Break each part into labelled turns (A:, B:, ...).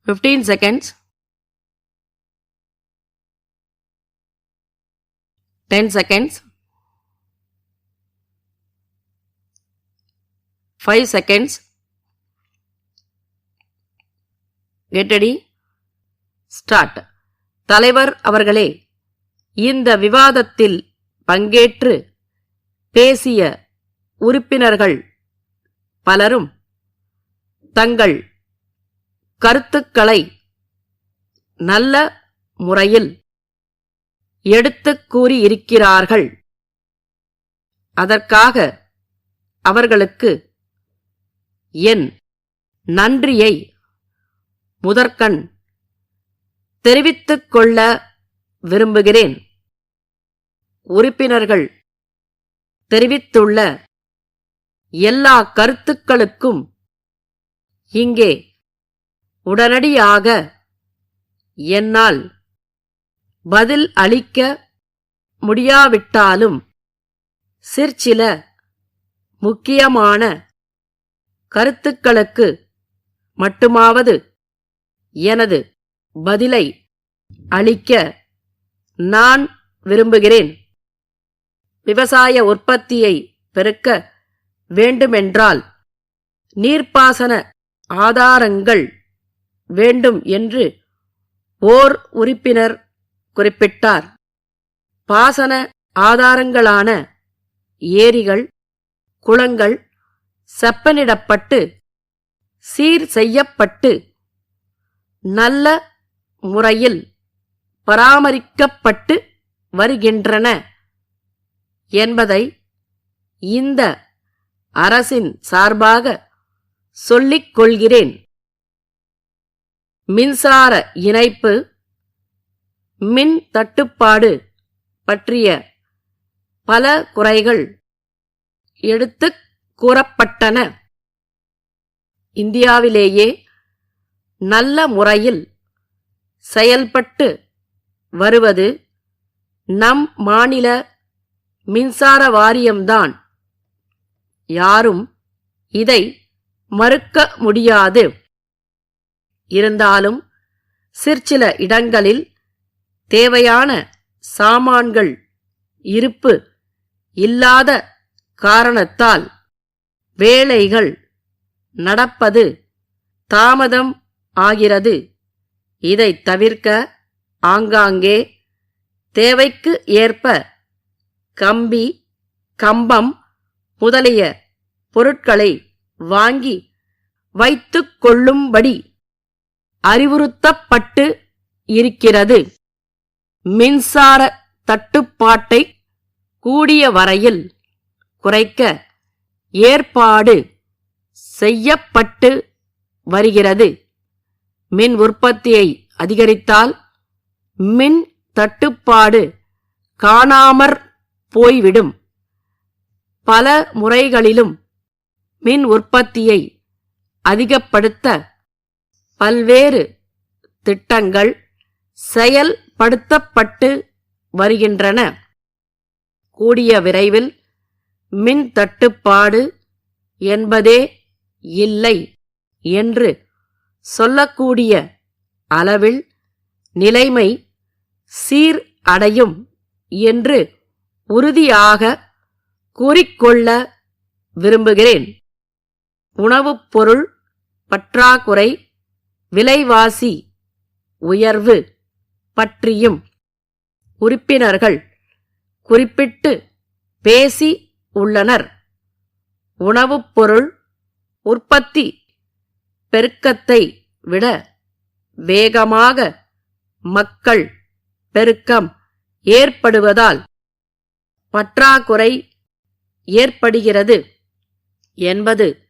A: 15 seconds, 10 seconds, 5 seconds. Get ready. Start. தலைவர் அவர்களே, இந்த விவாதத்தில் பங்கேற்று பேசிய உறுப்பினர்கள் பலரும் தங்கள் கருத்துக்களை நல்ல முறையில் எடுத்துக் கூறியிருக்கிறார்கள். அதற்காக அவர்களுக்கு என் நன்றியை முதற்கண் தெரிவித்துக் கொள்ள விரும்புகிறேன். உறுப்பினர்கள் தெரிவித்துள்ள எல்லா கருத்துக்களுக்கும் இங்கே உடனடியாக என்னால் பதில் அளிக்க முடியாவிட்டாலும் சிற்சில முக்கியமான கருத்துக்களுக்கு மட்டுமாவது எனது பதிலை அளிக்க நான் விரும்புகிறேன். விவசாய உற்பத்தியை பெருக்க வேண்டுமென்றால் நீர்ப்பாசன ஆதாரங்கள் வேண்டும் என்று ஓர் உறுப்பினர் குறிப்பிட்டார். பாசன ஆதாரங்களான ஏரிகள், குளங்கள் செப்பனிடப்பட்டு சீர் செய்யப்பட்டு நல்ல முறையில் பராமரிக்கப்பட்டு வருகின்றன என்பதை இந்த அரசின் சார்பாக சொல்லிக் கொள்கிறேன். மின்சார இணைப்பு, மின் தட்டுப்பாடு பற்றிய பல குறைகள் எடுத்துக் கூறப்பட்டன. இந்தியாவிலேயே நல்ல முறையில் செயல்பட்டு வருவது நம் மாநில மின்சார வாரியம்தான். யாரும் இதை மறுக்க முடியாது. இருந்தாலும் சிற்சில இடங்களில் தேவையான சாமான்கள் இருப்பு இல்லாத காரணத்தால் வேலைகள் நடப்பது தாமதம் ஆகிறது. இதை தவிர்க்க ஆங்காங்கே தேவைக்கு ஏற்ப கம்பி, கம்பம் முதலிய பொருட்களை வாங்கி வைத்துக் கொள்ளும்படி அறிவுறுத்தப்பட்டு இருக்கிறது. மின்சார தட்டுப்பாட்டை கூடிய வரையில் குறைக்க ஏற்பாடு செய்யப்பட்டு வருகிறது. மின் உற்பத்தியை அதிகரித்தால் மின் தட்டுப்பாடு காணாமற் போய்விடும். பல முறைகளிலும் மின் உற்பத்தியை அதிகப்படுத்த பல்வேறு திட்டங்கள் செயல்படுத்தப்பட்டு வருகின்றன. கூடிய விரைவில் மின் தட்டுப்பாடு என்பதே இல்லை என்று சொல்லக்கூடிய அளவில் நிலைமை சீர் அடையும் என்று உறுதியாக கூறிக்கொள்ள விரும்புகிறேன். உணவுப் பொருள் பற்றாக்குறை, விலைவாசி உயர்வு பற்றியும் உறுப்பினர்கள் குறிப்பிட்டு பேசி உள்ளனர். உணவுப் பொருள் உற்பத்தி பெருக்கத்தை விட வேகமாக மக்கள் பெருக்கம் ஏற்படுவதால் பற்றாக்குறை ஏற்படுகிறது என்பது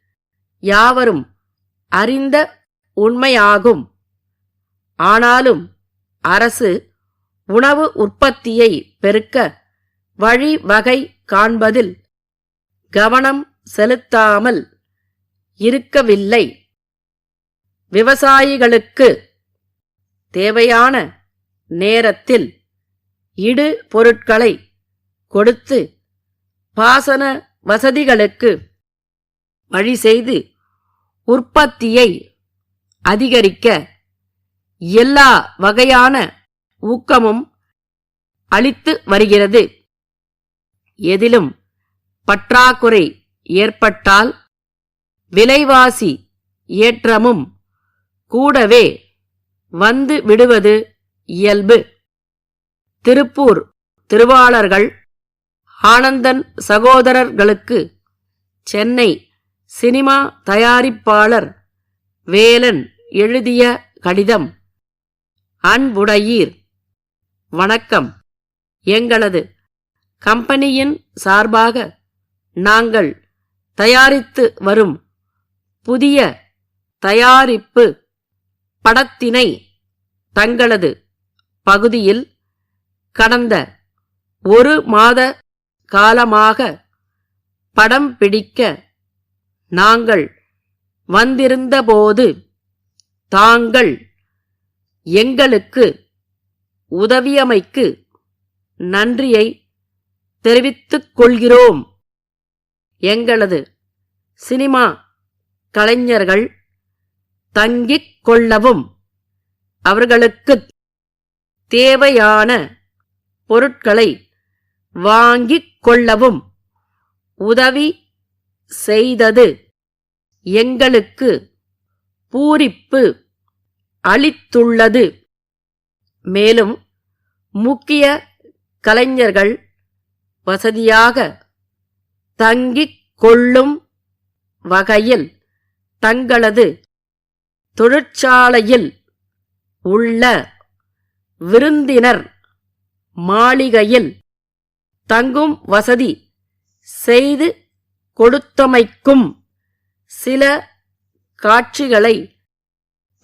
A: யாவரும் அறிந்த உண்மையாகும். ஆனாலும் அரசு உணவு உற்பத்தியை பெருக்க வழிவகை காண்பதில் கவனம் செலுத்தாமல் இருக்கவில்லை. விவசாயிகளுக்கு தேவையான நேரத்தில் இடு பொருட்களை கொடுத்து பாசன வசதிகளுக்கு வழி செய்து உற்பத்தியை அதிகரிக்க எல்லா வகையான ஊக்கமும் அளித்து வருகிறது. எதிலும் பற்றாக்குறை ஏற்பட்டால் விலைவாசி ஏற்றமும் கூடவே வந்து விடுவது இயல்பு. திருப்பூர் திருவாளர்கள் ஆனந்தன் சகோதரர்களுக்கு சென்னை சினிமா தயாரிப்பாளர் வேலன் எழுதிய கடிதம். அன்புடையீர், வணக்கம். எங்களது கம்பெனியின் சார்பாக நாங்கள் தயாரித்து வரும் புதிய தயாரிப்பு படத்தினை தங்களது பகுதியில் கடந்த 1 மாத காலமாக படம் பிடிக்க நாங்கள் வந்திருந்தபோது தாங்கள் எங்களுக்கு உதவியமைக்கு நன்றியை தெரிவித்துக் கொள்கிறோம். எங்களது சினிமா கலைஞர்கள் தங்கிக் கொள்ளவும் அவர்களுக்குத் தேவையான பொருட்களை வாங்கிக் கொள்ளவும் உதவி செய்தது எங்களுக்கு பூரிப்பு அளித்துள்ளது. மேலும் முக்கிய கலைஞர்கள் வசதியாக தங்கிக் கொள்ளும் வகையில் தங்களது தொழிற்சாலையில் உள்ள விருந்தினர் மாளிகையில் தங்கும் வசதி செய்து கொடுத்தமைக்கும் சில காட்சிகளை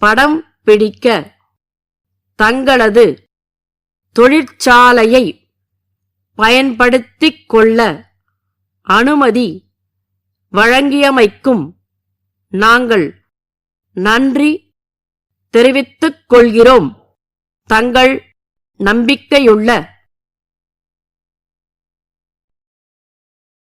A: படம் பிடிக்க தங்களது தொழிற்சாலையை பயன்படுத்திக் கொள்ள அனுமதி வழங்கியமைக்கும் நாங்கள் நன்றி தெரிவித்துக் கொள்கிறோம். தங்கள் நம்பிக்கையுள்ள